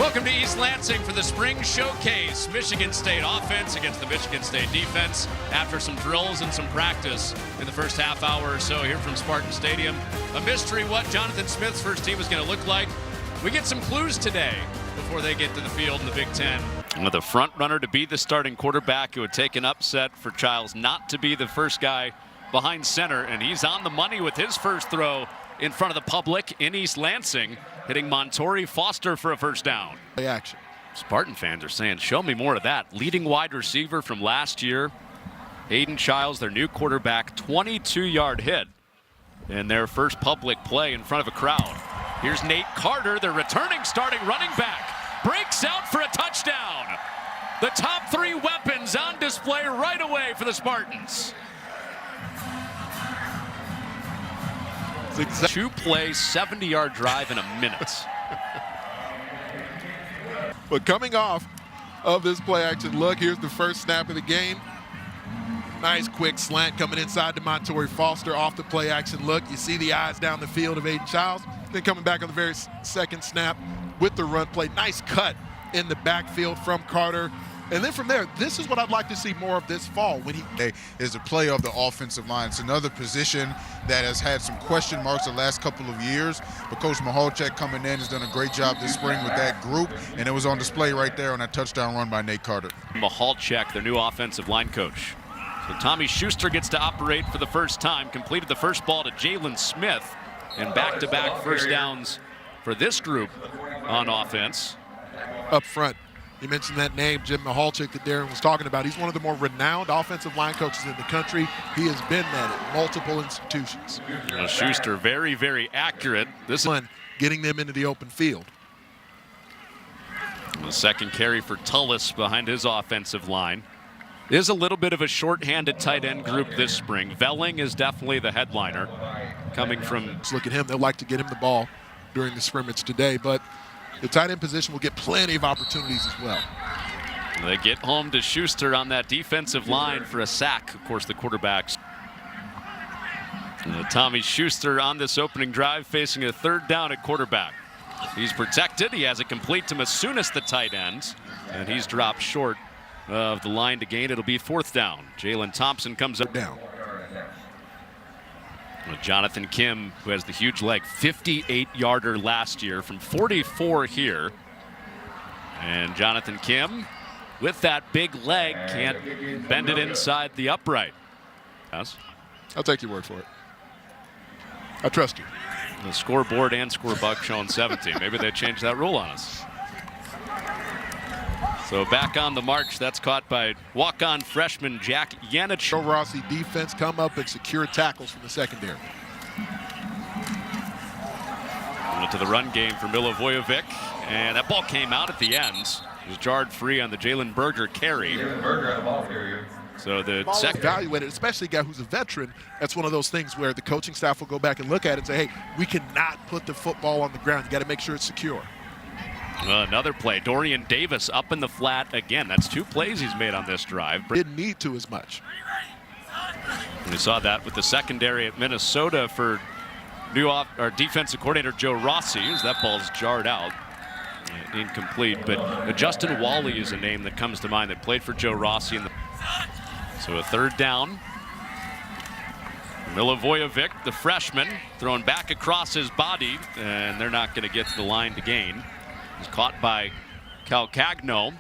Welcome to East Lansing for the Spring Showcase. Michigan State offense against the Michigan State defense after some drills and some practice in the first half hour or so here from Spartan Stadium. A mystery what Jonathan Smith's first team is going to look like. We get some clues today before they get to the field in the Big Ten. With the front runner to be the starting quarterback, it would take an upset for Childs not to be the first guy behind center, and he's on the money with his first throw in front of the public in East Lansing, hitting Montori Foster for a first down. Play action. Spartan fans are saying, show me more of that. Leading wide receiver from last year, Hayden Childs, their new quarterback, 22-yard hit in their first public play in front of a crowd. Here's Nate Carter, their returning starting running back, breaks out for a touchdown. The top three weapons on display right away for the Spartans. Two-play, 70-yard drive in a minute. But coming off of this play action look, here's the first snap of the game. Nice quick slant coming inside to Montori Foster off the play action look. You see the eyes down the field of Hayden Childs. Then coming back on the very second snap with the run play. Nice cut in the backfield from Carter. And then from there, this is what I'd like to see more of this fall. When he is a play of the offensive line. It's another position that has had some question marks the last couple of years. But Coach Michalczyk coming in has done a great job this spring with that group. And it was on display right there on that touchdown run by Nate Carter. Michalczyk, their new offensive line coach. So Tommy Schuster gets to operate for the first time. Completed the first ball to Jalen Smith. And back-to-back first downs for this group on offense. Up front. You mentioned that name, Jim Michalczyk, that Darren was talking about. He's one of the more renowned offensive line coaches in the country. He has been that at multiple institutions. Schuster, very, very accurate. This is getting them into the open field. The second carry for Tullis behind his offensive line. Is a little bit of a short-handed tight end group this spring. Velling is definitely the headliner. Coming from... Let's look at him. They'll like to get him the ball during the scrimmage today, but the tight end position will get plenty of opportunities as well. They get home to Schuster on that defensive line for a sack. Of course, the quarterbacks. Tommy Schuster on this opening drive facing a third down at quarterback. He's protected. He has it complete to Masunis, the tight end, and he's dropped short of the line to gain. It'll be fourth down. Jalen Thompson comes up down. Jonathan Kim, who has the huge leg, 58-yarder last year from 44 here. And Jonathan Kim, with that big leg, can't bend it inside the upright. Yes? I'll take your word for it. I trust you. The scoreboard and scorebook showing 17. Maybe they changed that rule on us. So back on the march, that's caught by walk-on freshman Jack Yanich. Joe Rossi defense come up and secure tackles from the secondary. Went to the run game for Milivojevic, and that ball came out at the end. It was jarred free on the Jalen Berger carry. So the second evaluated, especially a guy who's a veteran, that's one of those things where the coaching staff will go back and look at it and say, hey, we cannot put the football on the ground. You got to make sure it's secure. Another play, Dorian Davis up in the flat again. That's two plays he's made on this drive. Didn't need to as much. We saw that with the secondary at Minnesota for our defensive coordinator Joe Rossi, as that ball's jarred out. Incomplete, but Justin Wally is a name that comes to mind that played for Joe Rossi. So a third down. Milivojevic, the freshman, thrown back across his body, and they're not going to get to the line to gain. He's caught by Calcagno.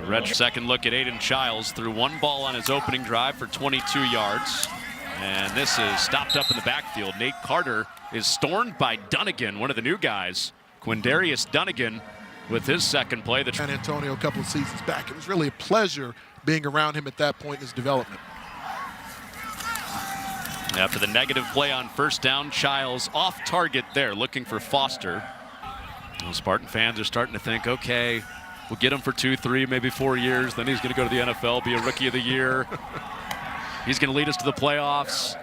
Red second look at Hayden Childs. Threw one ball on his opening drive for 22 yards. And this is stopped up in the backfield. Nate Carter is stormed by Dunnigan, one of the new guys. Quindarius Dunnigan with his second play. San Antonio a couple of seasons back. It was really a pleasure being around him at that point in his development. After the negative play on first down, Childs off target there, looking for Foster. Well, Spartan fans are starting to think, okay, we'll get him for 2, 3, maybe 4 years. Then he's going to go to the NFL, be a Rookie of the Year. He's going to lead us to the playoffs.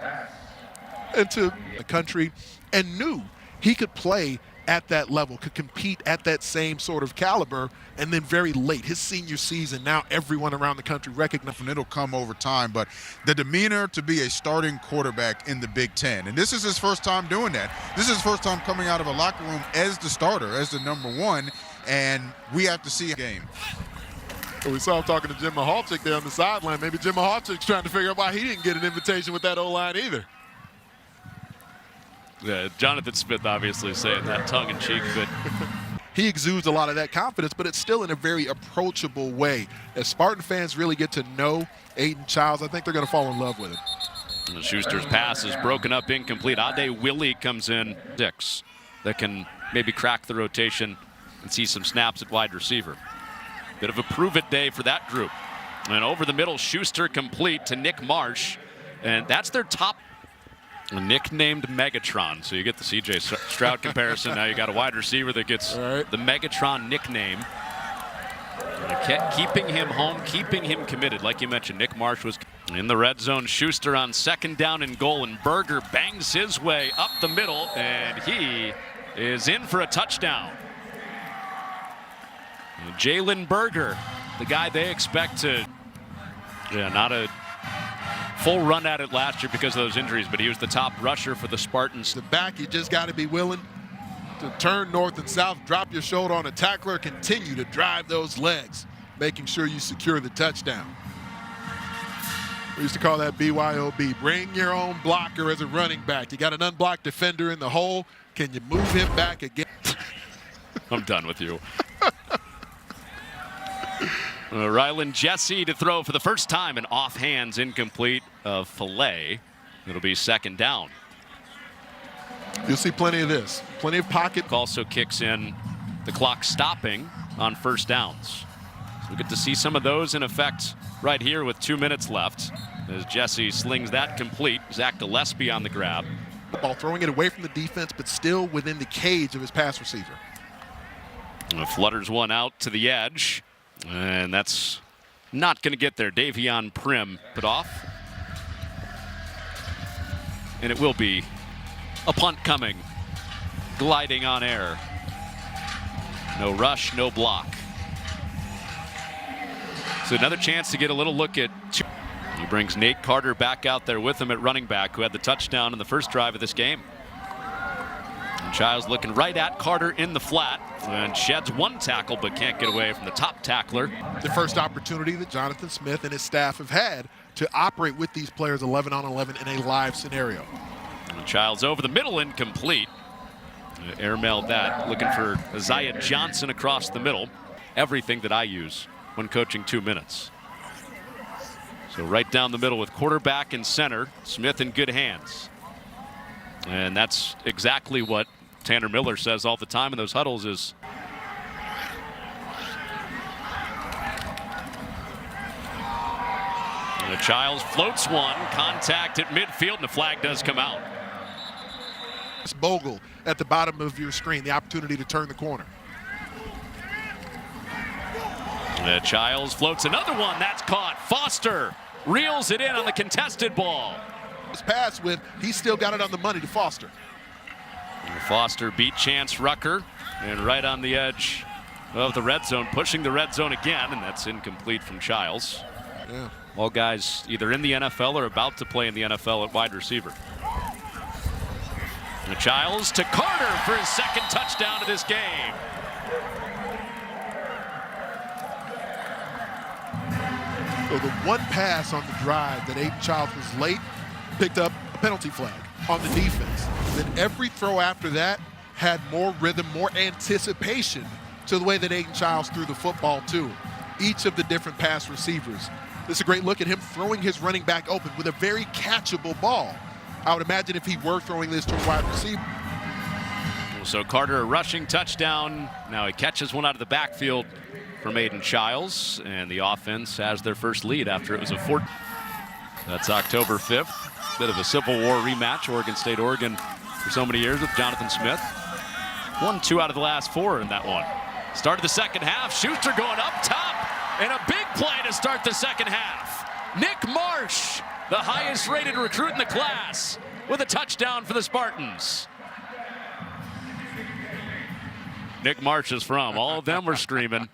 Into the country, and knew he could play at that level, could compete at that same sort of caliber, and then very late, his senior season, now everyone around the country recognizes. And it'll come over time, but the demeanor to be a starting quarterback in the Big Ten, and this is his first time doing that. This is his first time coming out of a locker room as the starter, as the number one. and we have to see a game. We saw him talking to Jim Mahalchik there on the sideline. Maybe Jim Mahalchik's trying to figure out why he didn't get an invitation with that O-line either. Yeah, Jonathan Smith obviously saying that tongue-in-cheek, but he exudes a lot of that confidence, but it's still in a very approachable way. As Spartan fans really get to know Aidan Chiles, I think they're going to fall in love with him. And Schuster's pass is broken up, incomplete. Ade Willie comes in, 6, that can maybe crack the rotation and see some snaps at wide receiver. Bit of a prove-it day for that group. And over the middle, Schuster complete to Nick Marsh. And that's their top, nicknamed Megatron. So you get the C.J. Stroud comparison. Now you got a wide receiver that gets the Megatron nickname. Keeping him home, keeping him committed. Like you mentioned, Nick Marsh was in the red zone. Schuster on 2nd down and goal, and Berger bangs his way up the middle, and he is in for a touchdown. Jalen Berger, the guy they expect to, not a full run at it last year because of those injuries, but he was the top rusher for the Spartans. The back, you just got to be willing to turn north and south, drop your shoulder on a tackler, continue to drive those legs, making sure you secure the touchdown. We used to call that BYOB, bring your own blocker as a running back. You got an unblocked defender in the hole, can you move him back again? I'm done with you. Rylan Jesse to throw for the first time, and off hands incomplete of Filet. It'll be 2nd down. You'll see plenty of this, plenty of pocket. Also kicks in the clock stopping on 1st downs. So we get to see some of those in effect right here with 2 minutes left as Jesse slings that complete. Zach Gillespie on the grab. The ball, throwing it away from the defense, but still within the cage of his pass receiver. And flutters one out to the edge. And that's not going to get there. Davion Prim put off. And it will be a punt coming, gliding on air. No rush, no block. So another chance to get a little look at two. He brings Nate Carter back out there with him at running back, who had the touchdown in the first drive of this game. And Chiles looking right at Carter in the flat and sheds one tackle but can't get away from the top tackler. The first opportunity that Jonathan Smith and his staff have had to operate with these players 11 on 11 in a live scenario. And Chiles over the middle, incomplete. Airmailed that, looking for Isaiah Johnson across the middle. Everything that I use when coaching 2 minutes. So right down the middle with quarterback and center, Smith in good hands. And that's exactly what Tanner Miller says all the time in those huddles is Chiles floats one, contact at midfield, and the flag does come out. Bogle at the bottom of your screen, the opportunity to turn the corner. Chiles floats another one, that's caught. Foster reels it in on the contested ball. This pass with, he still got it on the money to Foster. And Foster beat Chance Rucker, and right on the edge of the red zone, pushing the red zone again, and that's incomplete from Chiles. Yeah. All guys either in the NFL or about to play in the NFL at wide receiver. And Chiles to Carter for his second touchdown of this game. So the one pass on the drive that Aidan Chiles was late picked up a penalty flag on the defense. Then every throw after that had more rhythm, more anticipation to the way that Aidan Chiles threw the football to each of the different pass receivers. This is a great look at him throwing his running back open with a very catchable ball. I would imagine if he were throwing this to a wide receiver. So Carter a rushing touchdown. Now he catches one out of the backfield from Aidan Chiles, and the offense has their first lead after it was a 4. That's October 5th. Bit of a Civil War rematch, Oregon State, Oregon for so many years with Jonathan Smith. 1, 2 out of the last 4 in that one. Started the second half, Schuster going up top, and a big play to start the second half. Nick Marsh, the highest rated recruit in the class, with a touchdown for the Spartans. Nick Marsh is from. All of them were screaming.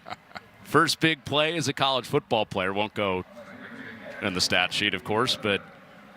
First big play as a college football player. Won't go in the stat sheet, of course, but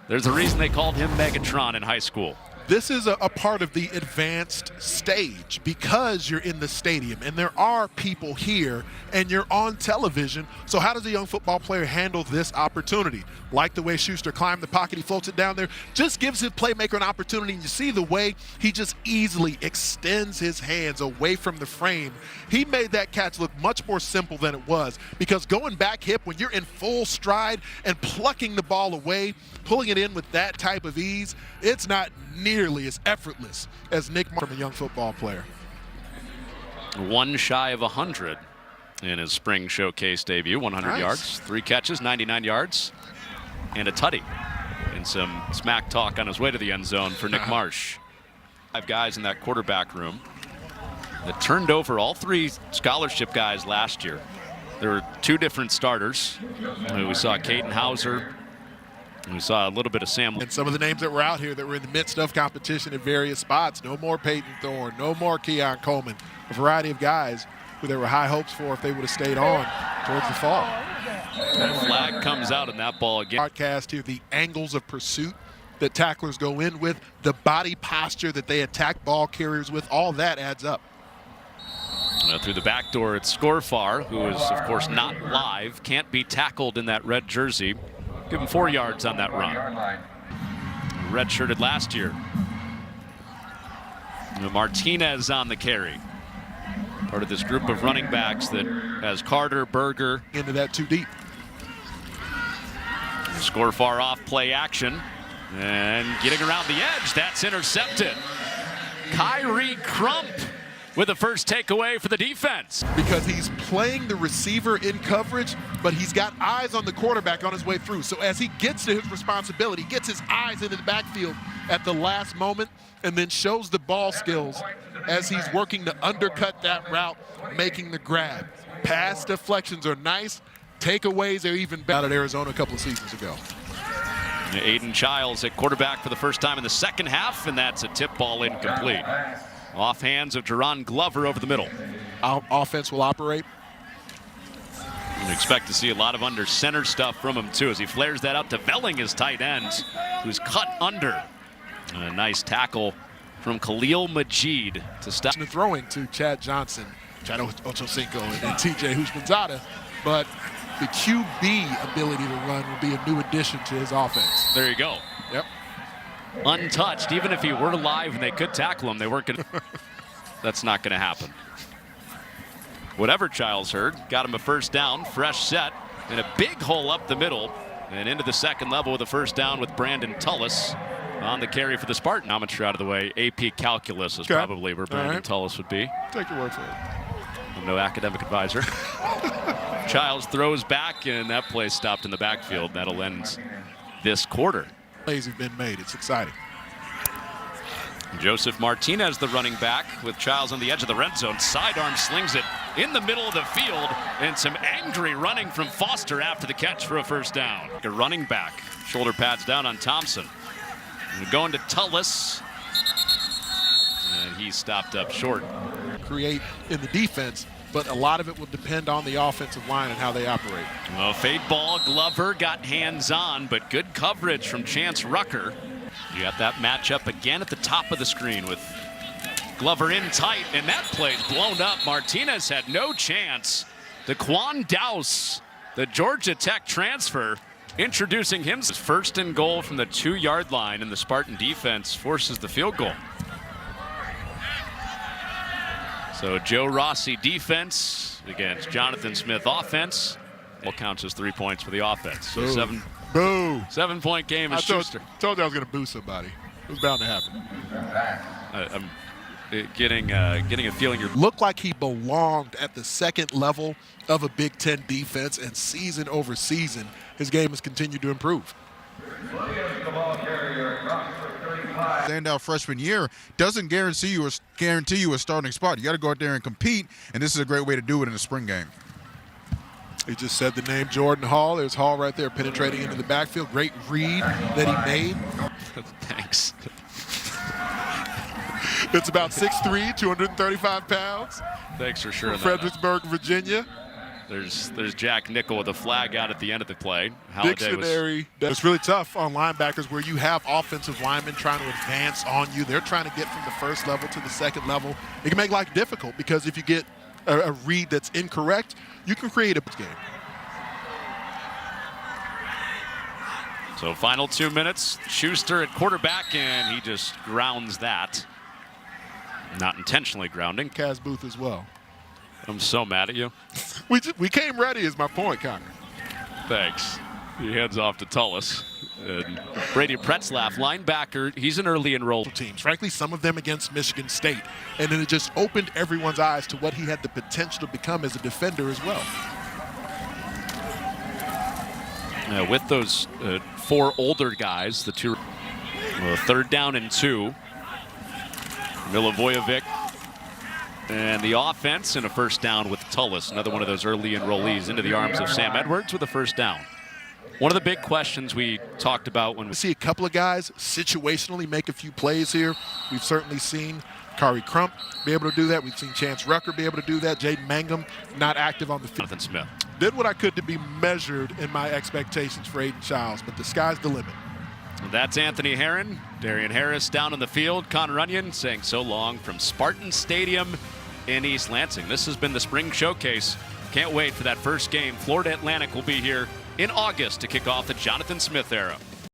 there's a reason they called him Megatron in high school. This is a part of the advanced stage because you're in the stadium and there are people here and you're on television. So how does a young football player handle this opportunity? Like the way Schuster climbed the pocket, he floats it down there, just gives his playmaker an opportunity. And you see the way he just easily extends his hands away from the frame. He made that catch look much more simple than it was, because going back hip when you're in full stride and plucking the ball away, pulling it in with that type of ease, it's not nearly as effortless as Nick from a young football player. One shy of 100 in his spring showcase debut. 100 yards, 3 catches, 99 yards, and a tutty. And some smack talk on his way to the end zone for Nick Marsh. 5 guys in that quarterback room that turned over all 3 scholarship guys last year. There were 2 different starters. We saw Caden Hauser. We saw a little bit of Sam. And some of the names that were out here that were in the midst of competition at various spots. No more Peyton Thorne, no more Keon Coleman. A variety of guys who there were high hopes for if they would have stayed on towards the fall. That flag comes out in that ball again. Broadcast here, the angles of pursuit that tacklers go in with, the body posture that they attack ball carriers with, all that adds up. Through the back door, it's Scorfar, who is, of course, not live, can't be tackled in that red jersey. Give him 4 yards on that run. Redshirted last year. Martinez on the carry. Part of this group of running backs that has Carter, Berger. Into that too deep. Scorfar off play action. And getting around the edge, that's intercepted. Kyrie Crump with the first takeaway for the defense. Because he's playing the receiver in coverage, but he's got eyes on the quarterback on his way through. So as he gets to his responsibility, gets his eyes into the backfield at the last moment, and then shows the ball skills as he's working to undercut that route, making the grab. Pass deflections are nice. Takeaways are even better at Arizona a couple of seasons ago. Aiden Childs at quarterback for the first time in the second half, and that's a tip ball incomplete. Off hands of Jerron Glover over the middle. Our offense will operate. You expect to see a lot of under center stuff from him too as he flares that out to Velling, his tight end, who's cut under. And a nice tackle from Khalil Majid to stop. Throwing to Chad Johnson, Chad Ochocinco, and then TJ Houshmandzadeh, but the QB ability to run will be a new addition to his offense. There you go. Yep. Untouched, even if he were live and they could tackle him, they weren't going to. That's not going to happen. Whatever Childs heard, got him a first down, fresh set, and a big hole up the middle, and into the second level with a first down with Brandon Tullis on the carry for the Spartan. Geometry out of the way. AP Calculus is probably where Brandon Tullis would be. Take your word for it. I'm no academic advisor. Childs throws back, and that play stopped in the backfield. That'll end this quarter. Plays have been made. It's exciting. Joseph Martinez, the running back, with Childs on the edge of the red zone. Sidearm slings it in the middle of the field, and some angry running from Foster after the catch for a first down. A running back, shoulder pads down on Thompson. And going to Tullis, and he stopped up short. Create in the defense, but a lot of it will depend on the offensive line and how they operate. Well, fade ball, Glover got hands on, but good coverage from Chance Rucker. You got that matchup again at the top of the screen with Glover in tight, and that play's blown up. Martinez had no chance. DeQuan Dowse, the Georgia Tech transfer, introducing him. His first and goal from the 2-yard line, and the Spartan defense forces the field goal. So Joe Rossi defense against Jonathan Smith offense. All counts as 3 points for the offense. So Boo. 7-point game is Schuster. Told you I was going to boo somebody. It was bound to happen. I'm getting a feeling you're. Looked like he belonged at the second level of a Big Ten defense, and season over season, his game has continued to improve. Standout freshman year doesn't guarantee you a starting spot. You got to go out there and compete, and this is a great way to do it in the spring game. He just said the name Jordan Hall. There's Hall right there penetrating into the backfield. Great read that he made. Thanks. It's about 6'3", 235 pounds. Thanks for sharing Fredericksburg, Virginia. There's Jack Nickel with a flag out at the end of the play. Halliday Dictionary. It's really tough on linebackers where you have offensive linemen trying to advance on you. They're trying to get from the first level to the second level. It can make life difficult because if you get a read that's incorrect, you can create a game. So final 2 minutes. Schuster at quarterback, and he just grounds that. Not intentionally grounding. Kaz Booth as well. I'm so mad at you. We came ready is my point, Connor. Thanks. He heads off to Tullis. And Brady Pretzlaff, linebacker, he's an early enrolled teams. Frankly, some of them against Michigan State. And then it just opened everyone's eyes to what he had the potential to become as a defender as well. With those 4 older guys, the 2 3rd down and 2. Milivojevic and the offense and a first down with Tullis, another one of those early enrollees into the arms of Sam Edwards with a first down. One of the big questions we talked about when we see a couple of guys situationally make a few plays here. We've certainly seen Kari Crump be able to do that. We've seen Chance Rucker be able to do that. Jaden Mangum not active on the field. Jonathan Smith. Did what I could to be measured in my expectations for Aiden Childs, but the sky's the limit. That's Anthony Herron. Darian Harris down on the field. Con Runyon saying so long from Spartan Stadium in East Lansing. This has been the Spring Showcase. Can't wait for that first game. Florida Atlantic will be here in August to kick off the Jonathan Smith era.